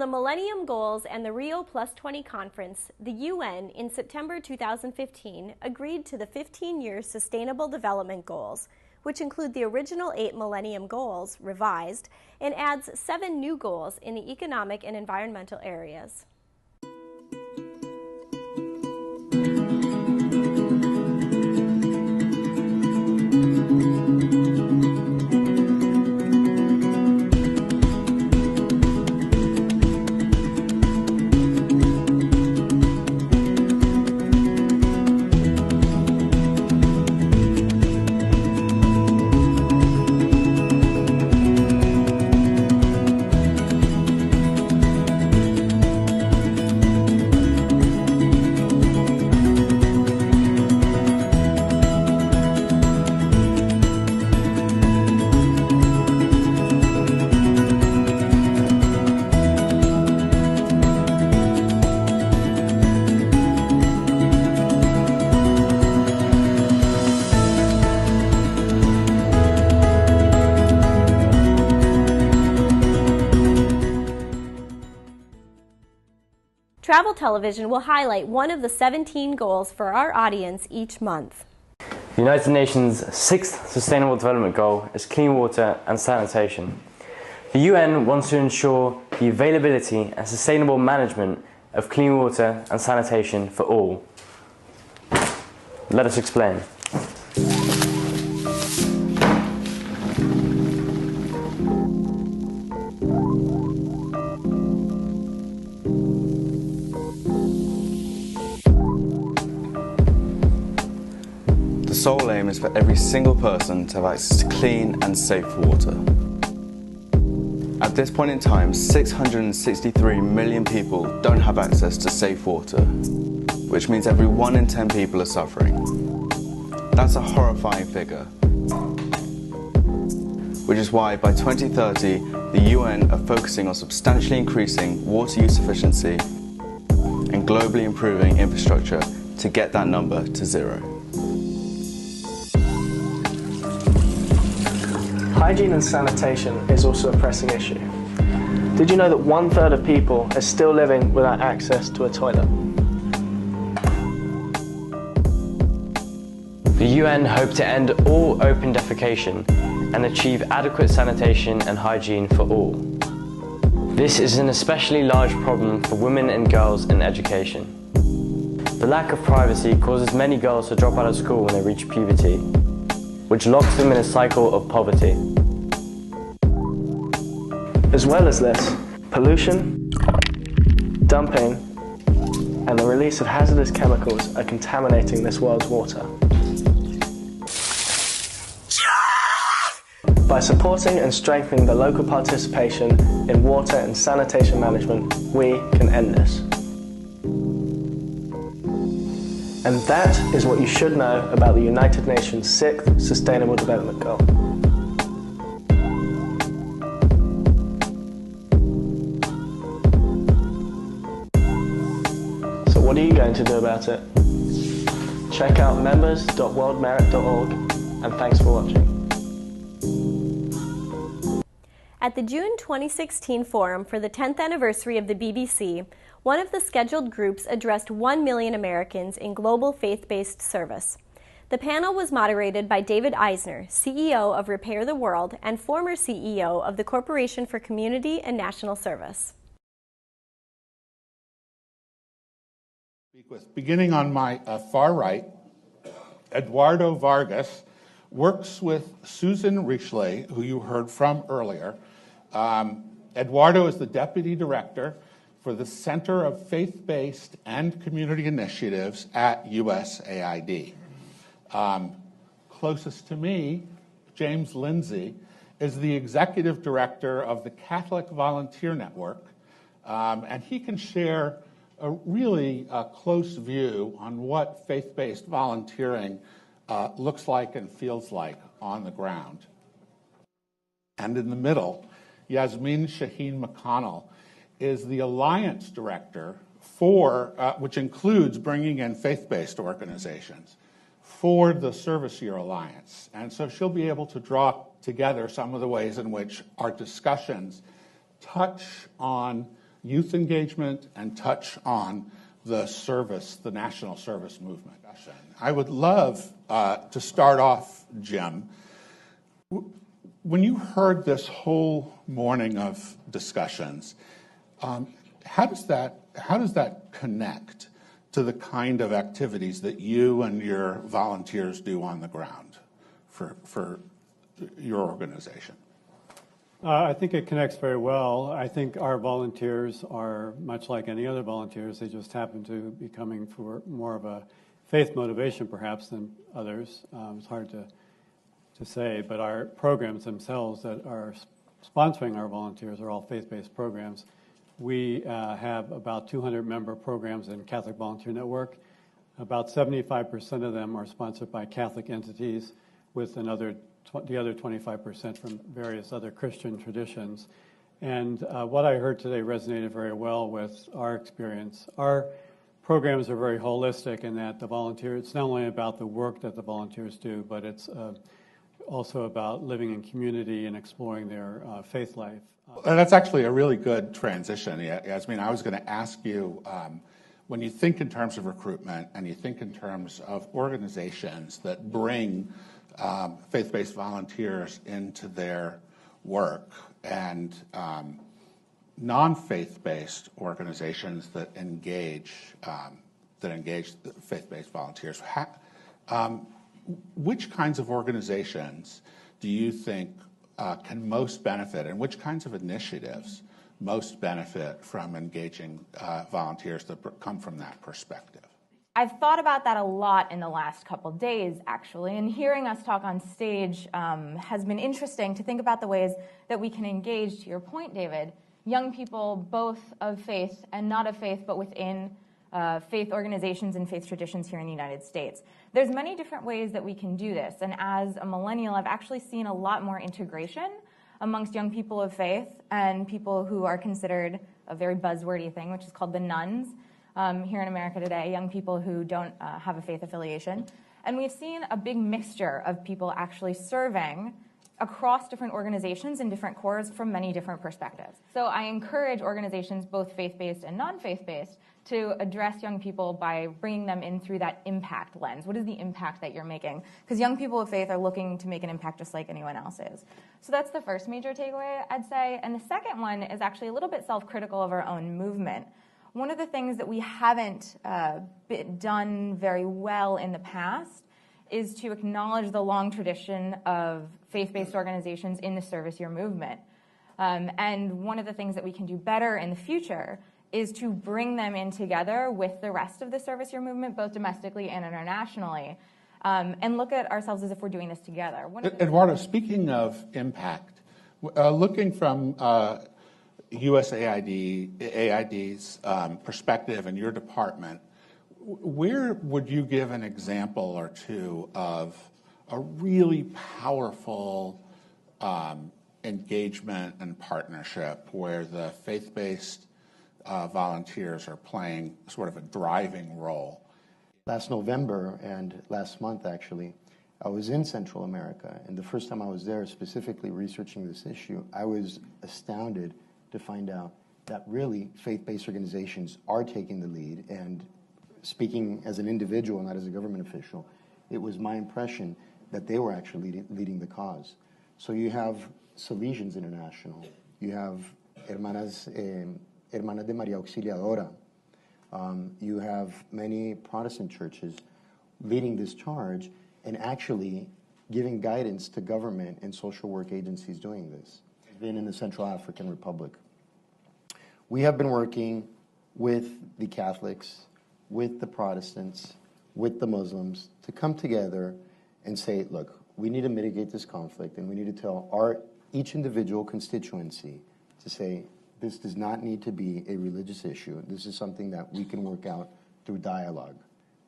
From the Millennium Goals and the Rio +20 conference, the UN in September 2015 agreed to the 15-year Sustainable Development Goals, which include the original 8 Millennium Goals revised and adds 7 new goals in the economic and environmental areas. Travel Television will highlight one of the 17 goals for our audience each month. The United Nations' 6th Sustainable Development Goal is clean water and sanitation. The UN wants to ensure the availability and sustainable management of clean water and sanitation for all. Let us explain. The sole aim is for every single person to have access to clean and safe water. At this point in time, 663 million people don't have access to safe water, which means every 1 in 10 people are suffering. That's a horrifying figure, which is why by 2030, the UN are focusing on substantially increasing water use efficiency and globally improving infrastructure to get that number to 0. Hygiene and sanitation is also a pressing issue. Did you know that 1/3 of people are still living without access to a toilet? The UN hope to end all open defecation and achieve adequate sanitation and hygiene for all. This is an especially large problem for women and girls in education. The lack of privacy causes many girls to drop out of school when they reach puberty, which locks them in a cycle of poverty. As well as this, pollution, dumping, and the release of hazardous chemicals are contaminating this world's water. By supporting and strengthening the local participation in water and sanitation management, we can end this. And that is what you should know about the United Nations' 6th Sustainable Development Goal. So what are you going to do about it? Check out members.worldmerit.org, and thanks for watching. At the June 2016 forum for the 10th anniversary of the BBC, one of the scheduled groups addressed 1 million Americans in global faith-based service. The panel was moderated by David Eisner, CEO of Repair the World and former CEO of the Corporation for Community and National Service. Beginning on my far right, Eduardo Vargas works with Susan Richley, who you heard from earlier. Eduardo is the Deputy Director for the Center of Faith-Based and Community Initiatives at USAID. Closest to me, James Lindsay, is the Executive Director of the Catholic Volunteer Network, and he can share a really close view on what faith-based volunteering looks like and feels like on the ground. And in the middle, Yasmin Shaheen McConnell is the Alliance Director for, which includes bringing in faith-based organizations, for the Service Year Alliance. And so she'll be able to draw together some of the ways in which our discussions touch on youth engagement and touch on the service, the national service movement. I would love to start off, Jim. When you heard this whole morning of discussions, how does that connect to the kind of activities that you and your volunteers do on the ground for your organization? I think it connects very well. I think our volunteers are much like any other volunteers. They just happen to be coming for more of a faith motivation, perhaps, than others. It's hard to say, but our programs themselves that are sponsoring our volunteers are all faith-based programs. We have about 200 member programs in Catholic Volunteer Network. About 75% of them are sponsored by Catholic entities, with the other 25% from various other Christian traditions. And what I heard today resonated very well with our experience. Our programs are very holistic in that it's not only about the work that the volunteers do, but it's also about living in community and exploring their faith life. That's actually a really good transition, Yasmin. I was going to ask you, when you think in terms of recruitment and you think in terms of organizations that bring faith-based volunteers into their work and non-faith-based organizations that engage faith-based volunteers, which kinds of organizations do you think can most benefit, and which kinds of initiatives most benefit from engaging volunteers that come from that perspective? I've thought about that a lot in the last couple days, actually, and hearing us talk on stage has been interesting to think about the ways that we can engage, to your point, David, young people both of faith and not of faith, but within faith organizations and faith traditions here in the United States. There's many different ways that we can do this, and as a millennial, I've actually seen a lot more integration amongst young people of faith and people who are considered a very buzzwordy thing, which is called the nuns. Here in America today, young people who don't have a faith affiliation. And we've seen a big mixture of people actually serving across different organizations and different cores from many different perspectives. So I encourage organizations, both faith-based and non-faith-based, to address young people by bringing them in through that impact lens. What is the impact that you're making? Because young people of faith are looking to make an impact just like anyone else is. So that's the first major takeaway, I'd say. And the second one is actually a little bit self-critical of our own movement. One of the things that we haven't done very well in the past is to acknowledge the long tradition of faith-based organizations in the service year movement. And one of the things that we can do better in the future is to bring them in together with the rest of the service year movement, both domestically and internationally, and look at ourselves as if we're doing this together. Eduardo, speaking of impact, looking from USAID's perspective and your department, where would you give an example or two of a really powerful engagement and partnership where the faith-based volunteers are playing sort of a driving role? Last November and last month, actually, I was in Central America, and the first time I was there specifically researching this issue, I was astounded to find out that really faith-based organizations are taking the lead. And speaking as an individual, not as a government official, it was my impression that they were actually leading the cause. So you have Salesians International, you have Hermanas de María Auxiliadora, you have many Protestant churches leading this charge and actually giving guidance to government and social work agencies doing this. Been in the Central African Republic. We have been working with the Catholics, with the Protestants, with the Muslims to come together and say, look, we need to mitigate this conflict, and we need to tell each individual constituency to say, this does not need to be a religious issue. This is something that we can work out through dialogue,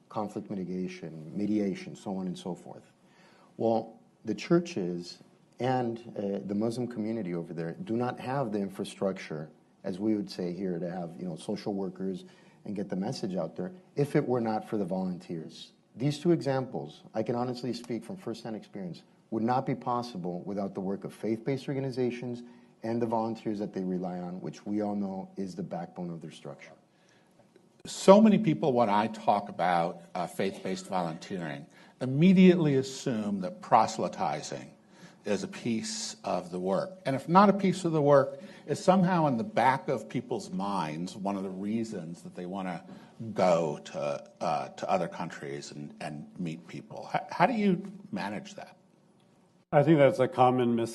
conflict mitigation, mediation, so on and so forth. Well, the churches and the Muslim community over there do not have the infrastructure, as we would say here, to have social workers and get the message out there, if it were not for the volunteers. These two examples, I can honestly speak from firsthand experience, would not be possible without the work of faith-based organizations and the volunteers that they rely on, which we all know is the backbone of their structure. So many people, when I talk about faith-based volunteering, immediately assume that proselytizing is a piece of the work. And if not a piece of the work, it's somehow in the back of people's minds one of the reasons that they want to go to other countries and meet people. How do you manage that? I think that's a common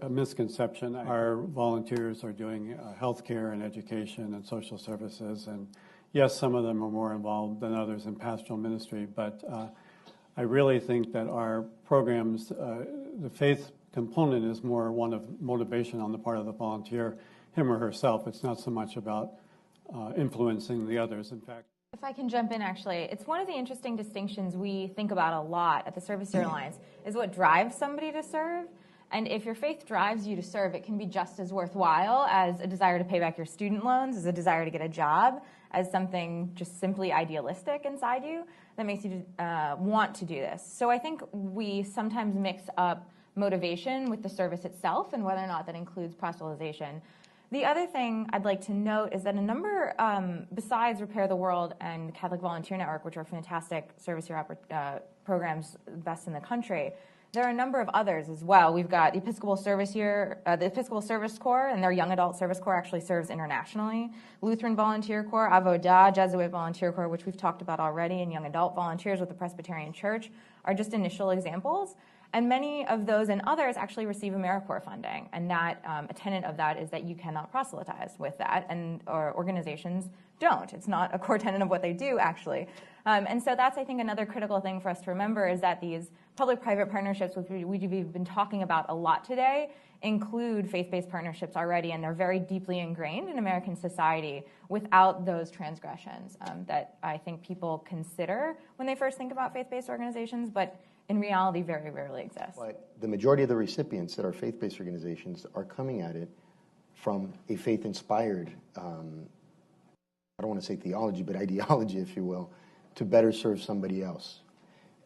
misconception. Our volunteers are doing healthcare and education and social services, and yes, some of them are more involved than others in pastoral ministry, but I really think that our programs, the faith component is more one of motivation on the part of the volunteer, him or herself. It's not so much about influencing the others, in fact. If I can jump in, actually, it's one of the interesting distinctions we think about a lot at the Service Year Alliance is what drives somebody to serve. And if your faith drives you to serve, it can be just as worthwhile as a desire to pay back your student loans, as a desire to get a job, as something just simply idealistic inside you that makes you want to do this. So I think we sometimes mix up motivation with the service itself and whether or not that includes proselytization. The other thing I'd like to note is that a number, besides Repair the World and Catholic Volunteer Network, which are fantastic service year programs, best in the country, there are a number of others as well. We've got the Episcopal Service Corps, and their Young Adult Service Corps actually serves internationally. Lutheran Volunteer Corps, Avodah, Jesuit Volunteer Corps, which we've talked about already, and Young Adult Volunteers with the Presbyterian Church are just initial examples. And many of those and others actually receive AmeriCorps funding, and that a tenet of that is that you cannot proselytize with that, and or organizations don't. It's not a core tenet of what they do, actually. And so that's, I think, another critical thing for us to remember is that these public-private partnerships, which we've been talking about a lot today, include faith-based partnerships already, and they're very deeply ingrained in American society without those transgressions that I think people consider when they first think about faith-based organizations, but in reality very rarely exist. But the majority of the recipients that are faith-based organizations are coming at it from a faith-inspired, I don't want to say theology, but ideology, if you will, to better serve somebody else.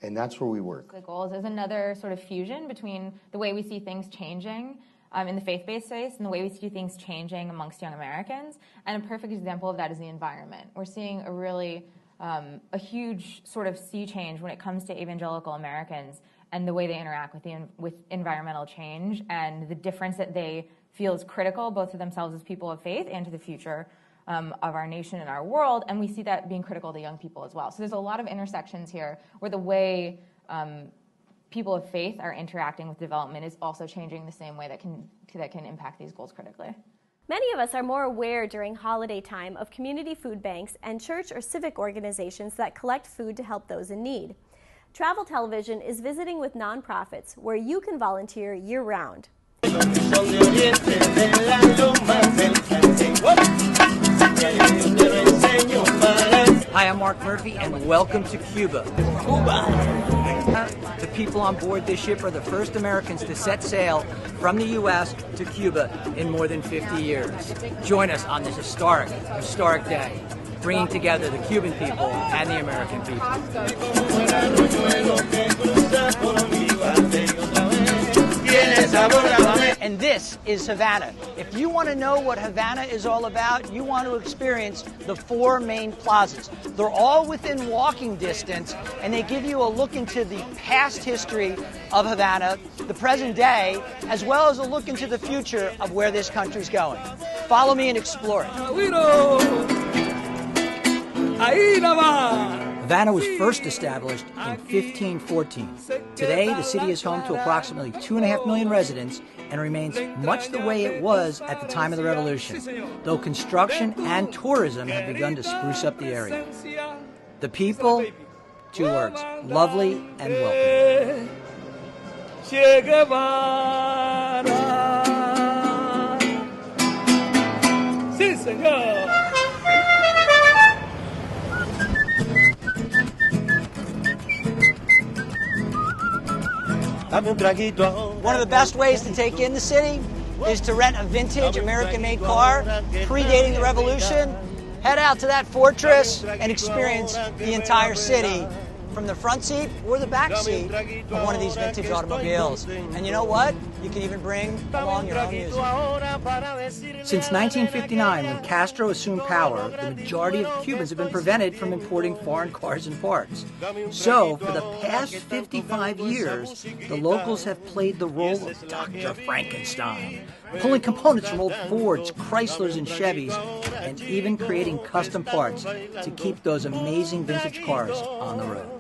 And that's where we work. The goals is another sort of fusion between the way we see things changing in the faith-based space and the way we see things changing amongst young Americans. And a perfect example of that is the environment. We're seeing a really a huge sort of sea change when it comes to evangelical Americans and the way they interact with environmental change and the difference that they feel is critical both to themselves as people of faith and to the future of our nation and our world, and we see that being critical to young people as well. So there's a lot of intersections here where the way people of faith are interacting with development is also changing the same way that can impact these goals critically. Many of us are more aware during holiday time of community food banks and church or civic organizations that collect food to help those in need. Travel Television is visiting with nonprofits where you can volunteer year-round. Hi, I'm Mark Murphy, and welcome to Cuba. The people on board this ship are the first Americans to set sail from the U.S. to Cuba in more than 50 years. Join us on this historic day, bringing together the Cuban people and the American people. And this is Havana. If you want to know what Havana is all about, you want to experience the 4 main plazas. They're all within walking distance, and they give you a look into the past history of Havana, the present day, as well as a look into the future of where this country's going. Follow me and explore it. Havana was first established in 1514. Today, the city is home to approximately 2.5 million residents and remains much the way it was at the time of the Revolution, though construction and tourism have begun to spruce up the area. The people, 2 words, lovely and welcoming. Sí, señor. One of the best ways to take in the city is to rent a vintage American-made car predating the Revolution. Head out to that fortress and experience the entire city from the front seat or the back seat of one of these vintage automobiles. And you know what? You can even bring along your own music. Since 1959, when Castro assumed power, the majority of Cubans have been prevented from importing foreign cars and parts. So, for the past 55 years, the locals have played the role of Dr. Frankenstein, pulling components from old Fords, Chryslers, and Chevys, and even creating custom parts to keep those amazing vintage cars on the road.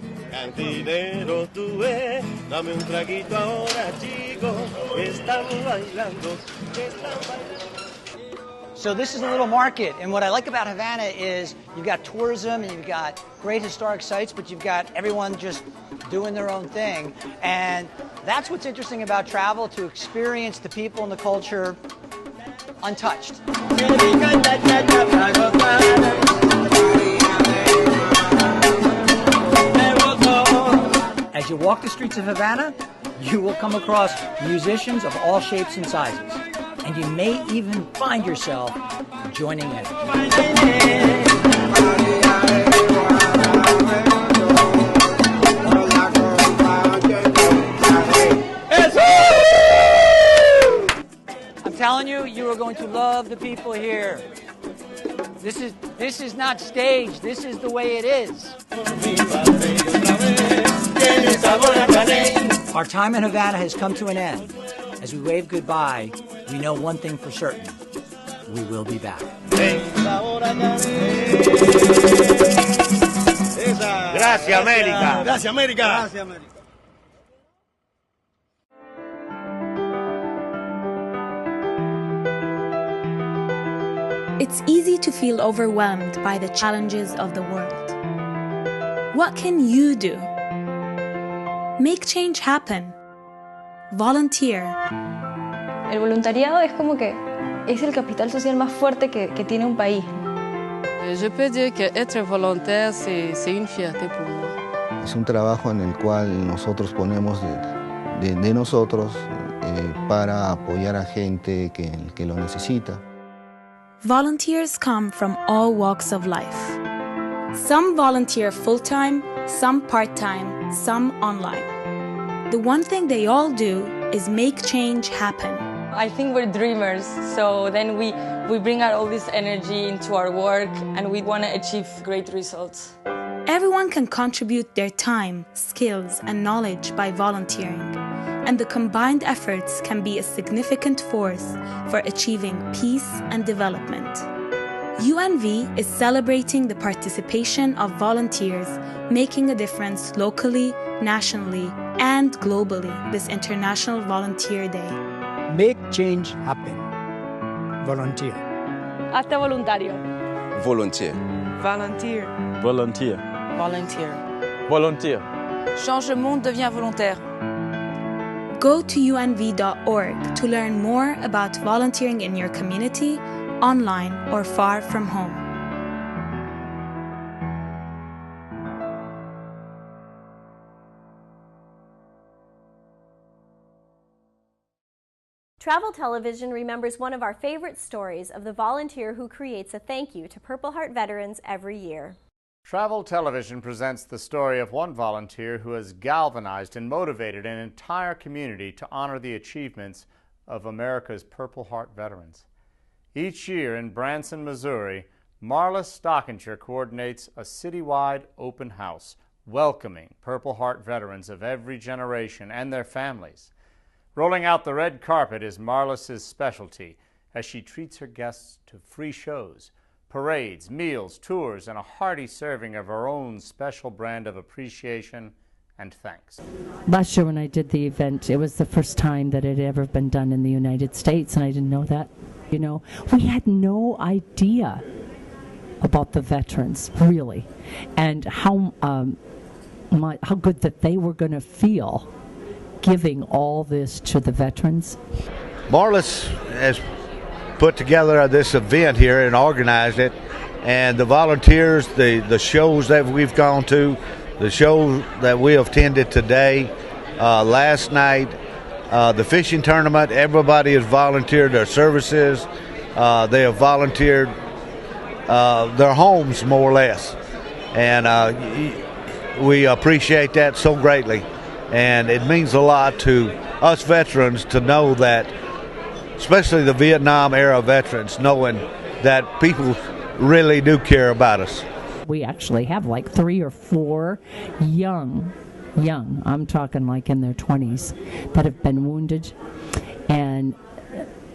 So this is a little market, and what I like about Havana is you've got tourism and you've got great historic sites, but you've got everyone just doing their own thing. And that's what's interesting about travel, to experience the people and the culture untouched. As you walk the streets of Havana, you will come across musicians of all shapes and sizes, and you may even find yourself joining in. I'm telling you, you are going to love the people here. This is not staged. This is the way it is. Our time in Havana has come to an end. As we wave goodbye, we know one thing for certain. We will be back. Gracias, América. Gracias, América. Gracias, América. It's easy to feel overwhelmed by the challenges of the world. What can you do? Make change happen. Volunteer. El voluntariado es como que es el capital social más fuerte que tiene un país. Je peux dire que être volontaire, c'est une fierté pour moi. Es un trabajo en el cual nosotros ponemos de nosotros para apoyar a gente que lo necesita. Volunteers come from all walks of life. Some volunteer full-time, some part-time, some online. The one thing they all do is make change happen. I think we're dreamers, so then we bring out all this energy into our work and we want to achieve great results. Everyone can contribute their time, skills, and knowledge by volunteering, and the combined efforts can be a significant force for achieving peace and development. UNV is celebrating the participation of volunteers making a difference locally, nationally, and globally this International Volunteer Day. Make change happen. Volunteer. Hazte voluntario. Volunteer. Volunteer. Volunteer. Volunteer. Volunteer. Change le monde, deviens volontaire. Go to unv.org to learn more about volunteering in your community, online or far from home. Travel Television remembers one of our favorite stories of the volunteer who creates a thank you to Purple Heart veterans every year. Travel Television presents the story of one volunteer who has galvanized and motivated an entire community to honor the achievements of America's Purple Heart veterans. Each year in Branson, Missouri, Marla Stockinger coordinates a citywide open house welcoming Purple Heart veterans of every generation and their families. Rolling out the red carpet is Marla's specialty as she treats her guests to free shows, parades, meals, tours, and a hearty serving of her own special brand of appreciation and thanks. Last year when I did the event, it was the first time that it had ever been done in the United States, and I didn't know that. You know, we had no idea about the veterans, really, and how good that they were going to feel giving all this to the veterans. Marlis has put together this event here and organized it, and the volunteers, the shows that we've gone to, the show that we attended today, last night, the fishing tournament, everybody has volunteered their services. They have volunteered their homes, more or less. And we appreciate that so greatly. And it means a lot to us veterans to know that, especially the Vietnam era veterans, knowing that people really do care about us. We actually have like 3 or 4 young, I'm talking like in their 20s, that have been wounded, and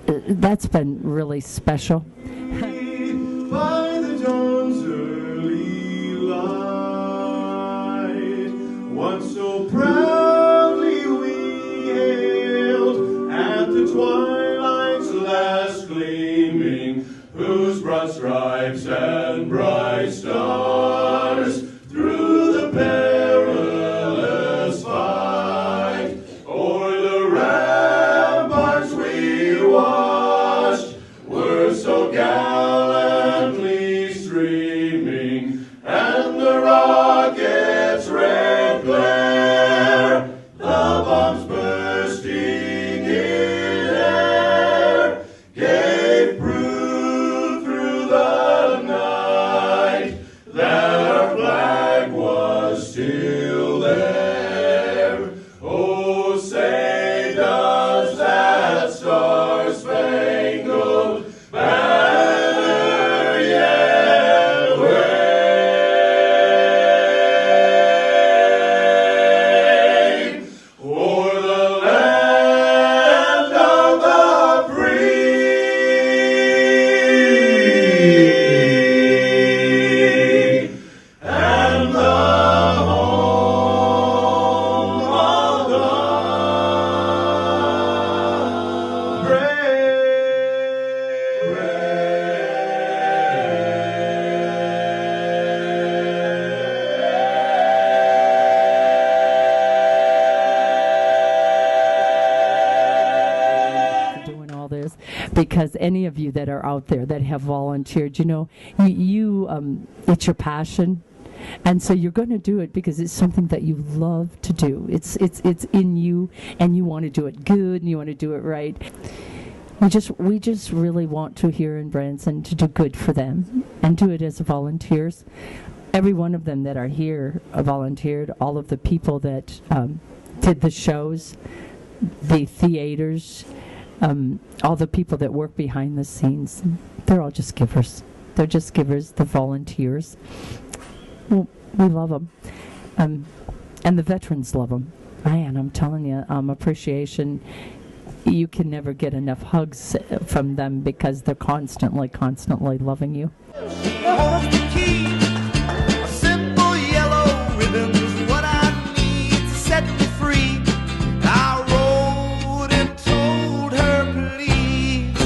that's been really special. By the dawn's early light, once so proudly we hailed, at the twilight's last gleaming, whose broad stripes and bright stars through the perilous fight o'er the ramparts we watched were so gallantly streaming, and the rockets' red glare, the bombs bursting in air, gave proof through the night that our flag was still there. Oh, say does that star-spangled banner yet wave o'er the land of the free and the home of the doing all this, because any of you that are out there that have volunteered, you know, it's your passion, and so you're going to do it because it's something that you love to do. It's in you, and you want to do it good, and you want to do it right. We just really want to here in Branson to do good for them and do it as volunteers. Every one of them that are here volunteered. All of the people that did the shows, the theaters, all the people that work behind the scenes, they're all just givers. They're just givers, the volunteers. Well, we love them. And the veterans love them. Man, I'm telling you, appreciation. You can never get enough hugs from them because they're constantly loving you. A simple yellow ribbon is what I need to set me free. I wrote and told her please.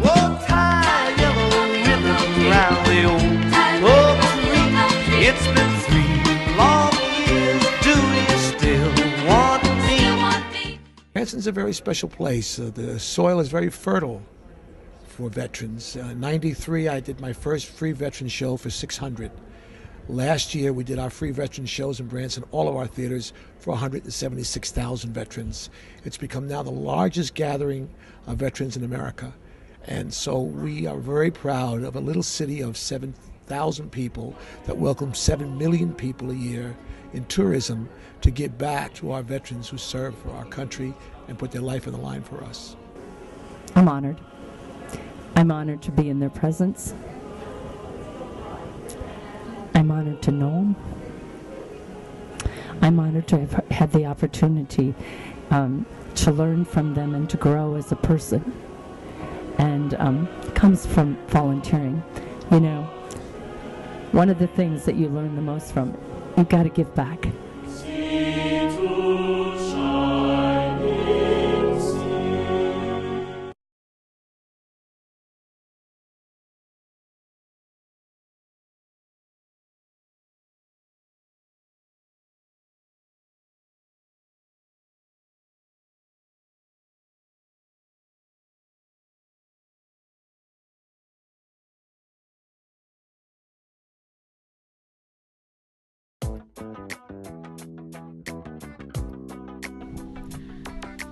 Oh, tie a yellow ribbon round the oak tree. It's been 3 long years. Do you still want me? Branson's a very special place. The soil is very fertile for veterans. In '93, I did my first free veteran show for 600. Last year, we did our free veteran shows in Branson, all of our theaters, for 176,000 veterans. It's become now the largest gathering of veterans in America. And so we are very proud of a little city of 7,000 people that welcomes 7 million people a year in tourism to give back to our veterans who serve for our country and put their life on the line for us. I'm honored. I'm honored to be in their presence. I'm honored to know them. I'm honored to have had the opportunity to learn from them and to grow as a person. And it comes from volunteering. You know, one of the things that you learn the most from, you've got to give back.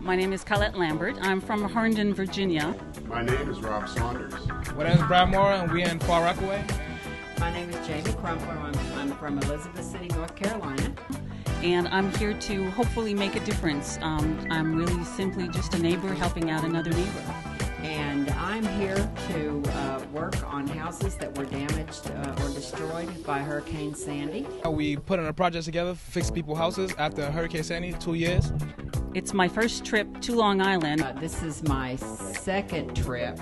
My name is Colette Lambert. I'm from Herndon, Virginia. My name is Rob Saunders. My name is Brad Moore, and we're in Far Rockaway. My name is Jamie Crumpler. I'm from Elizabeth City, North Carolina. And I'm here to hopefully make a difference. I'm really simply just a neighbor helping out another neighbor. And I'm here to work on houses that were damaged or destroyed by Hurricane Sandy. We put on a project together, fix people's houses after Hurricane Sandy, 2 years. It's my first trip to Long Island. This is my second trip.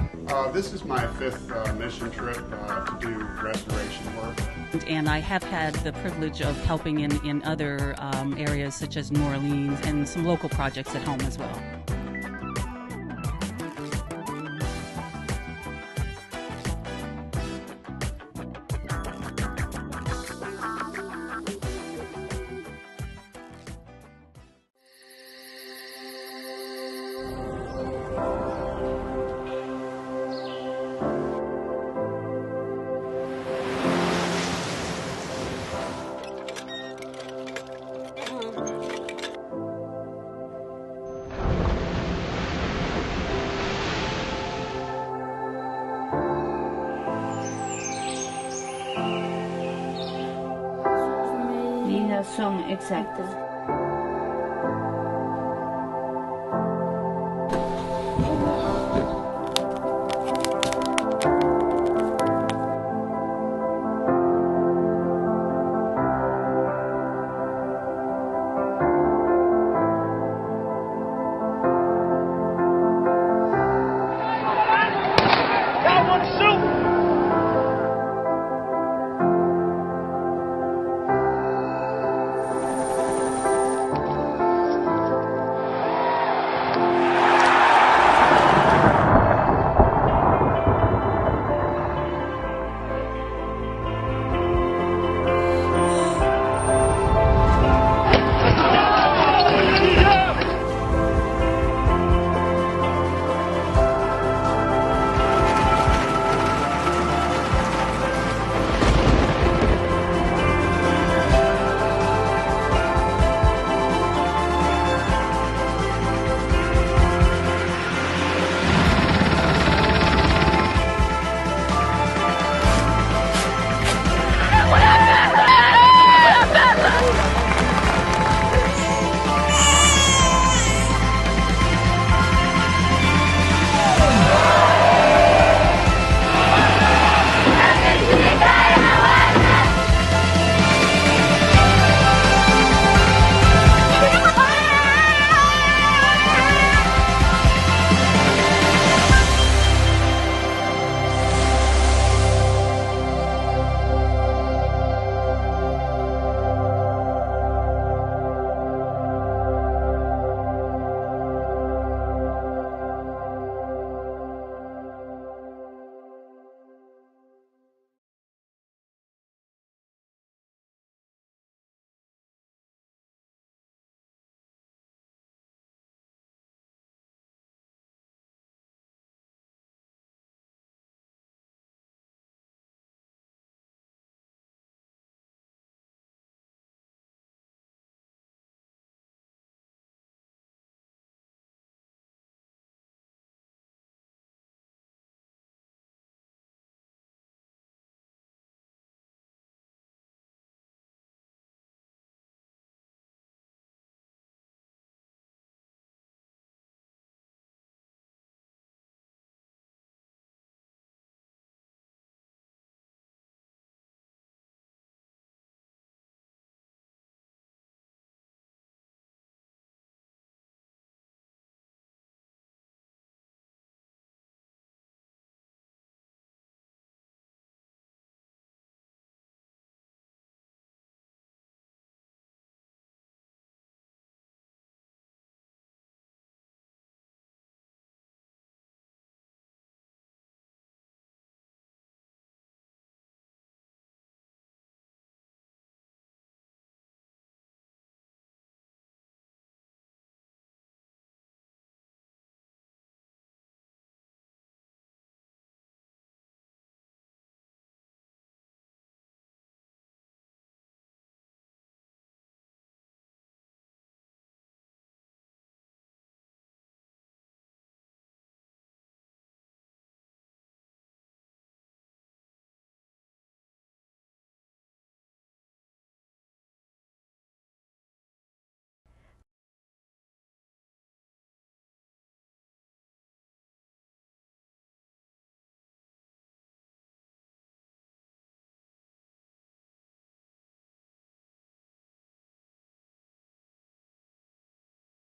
This is my fifth mission trip to do restoration work. And I have had the privilege of helping in other areas such as New Orleans and some local projects at home as well. Son exactas.